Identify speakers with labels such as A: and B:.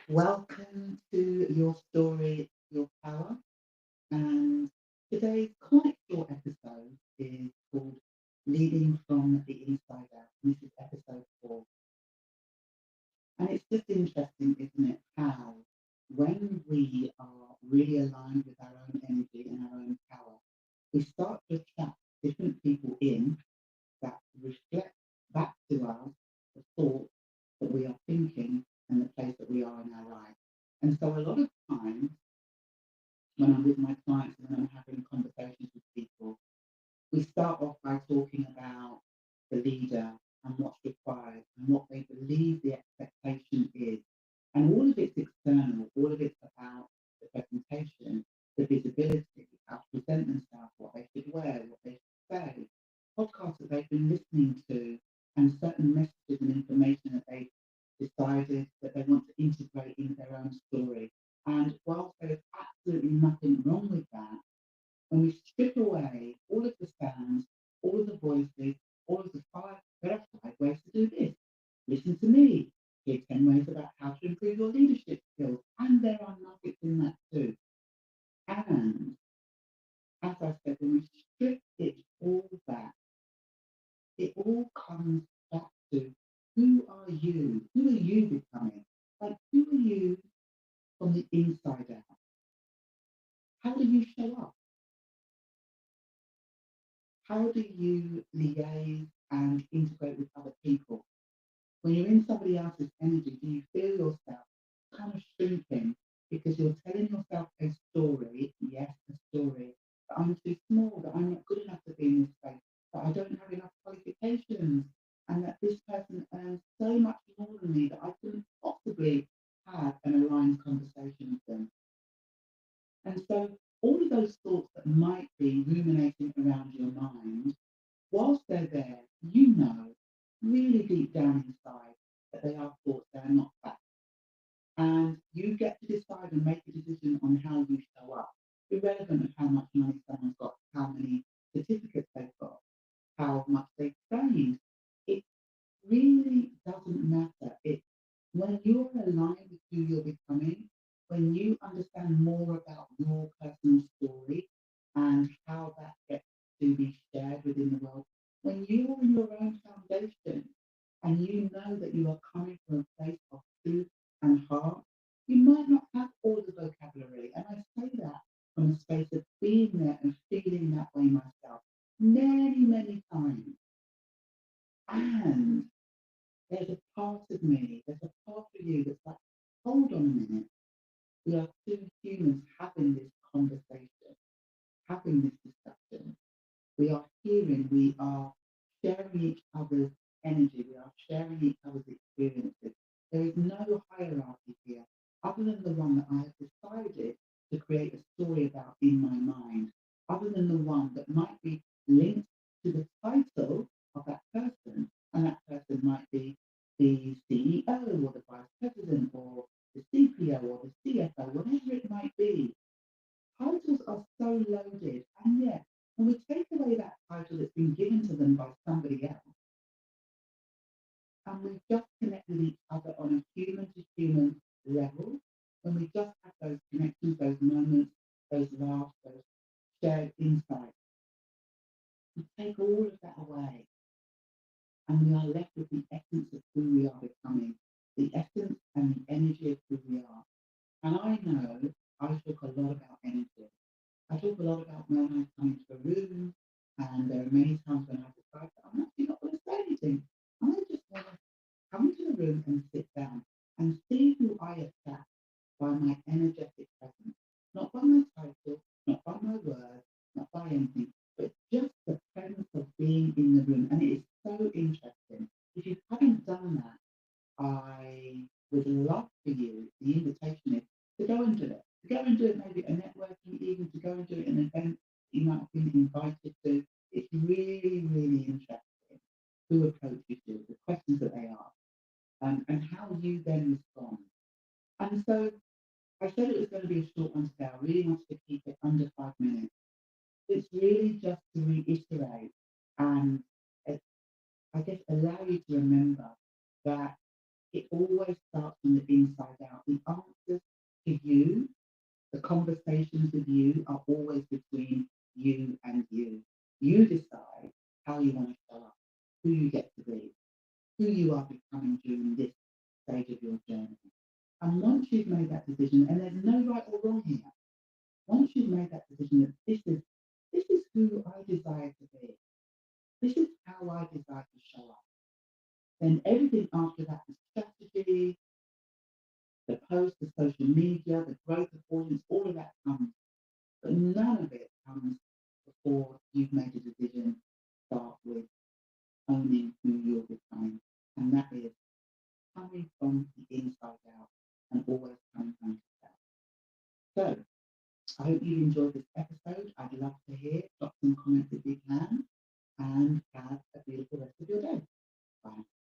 A: Welcome to Your Story, Your Power. And today's quite short episode is called Leading from the Inside Out. And this is episode 4. And it's just interesting, isn't it, how when we are really aligned with our own energy and our own power, we start to attract different people in that reflect back to us the thoughts that we are thinking and the place that we are in our life. And so a lot of times when I'm with my clients and when I'm having conversations with people, we start off by talking about the leader and what's required and what they believe the expectation is. And all of it's external, all of it's about the presentation, the visibility, how to present themselves, what they should wear, what they should say, podcasts that they've been listening to, and certain messages and information that they've decided that they want to integrate into their own story. And whilst there's absolutely nothing wrong with that, when we strip away all of the sounds, all of the voices, all of the five, there are 5 ways to do this. Listen to me. Here are 10 ways about how to improve your leadership skills. And there are nuggets in that too. And as I said, when we strip it all back, it all comes back to who are you? Who are you becoming? Like, who are you from the inside out? How do you show up? How do you liaise and integrate with other people? When you're in somebody else's energy, do you feel yourself kind of shrinking because you're telling yourself a story, yes, a story, that I'm too small, that I'm not good enough to be in this space, that I don't have enough qualifications, and that this person earns so much more than me that I couldn't possibly have an aligned conversation with them. And so all of those thoughts that might be ruminating around your mind, whilst they're there, you know really deep down inside that they are thoughts, they are not facts. And you get to decide and make a decision on how you show up, irrelevant of how much money someone's got, how many certificates they've got, how much they've trained. It really doesn't matter. It's when you're aligned with who you're becoming, when you understand more about your personal story and how that gets to be shared within the world, when you're in your own foundation and you know that you are coming from a place of truth and heart, you might not have all the vocabulary. And I say that from a space of being there and feeling that way myself many, many times. And there's a part of me, there's a part of you that's like, hold on a minute. We are two humans having this conversation, having this discussion. We are hearing, we are sharing each other's energy, we are sharing each other's experiences. There is no hierarchy here other than the one that I have decided to create a story about in my mind, other than the one that might be linked to the title of that person. And that person might be the CEO or the vice president or the CPO or the CFO, whatever it might be. Titles are so loaded, and yet, when we take away that title that's been given to them by somebody else, and we just connect with each other on a human to human level, when we just have those connections, those moments, those laughs, those shared insights, we take all of that away and we are left with the essence of who we are becoming, the essence and the energy of who we are. And I know I talk a lot about energy. I talk a lot about when I come into a room, and there are many times when I decide that I'm actually not going to say anything. I just want to come into the room and sit down and see who I attract by my energetic presence, not by my title, not by my words, not by anything, but just the presence of being in the room. And it is so interesting. If you haven't done that, I would love for you, the invitation is to go and do it. To go and do it maybe at a networking, even to go and do it in an event you might have been invited to. It's really, really interesting who approaches you, the questions that they ask, and how you then respond. And so I said it was going to be a short one today. I really wanted to keep it under 5 minutes. It's really just to reiterate and, uh, I guess, allow you to remember that It always starts from the inside out. The answers to you, the conversations with you are always between you and you. You decide how you want to show up, who you get to be, who you are becoming during this stage of your journey. And once you've made that decision, and there's no right or wrong here, once you've made that decision that this is who I desire to be, this is how I desire to show up, then everything after that, the strategy, the post, the social media, the growth of audience, all of that comes. But none of it comes before you've made a decision to start with owning who you're becoming. And that is coming from the inside out and always coming from yourself. So I hope you enjoyed this episode. I'd love to hear. Drop some comments if you can. And have a beautiful rest of your day. Bye.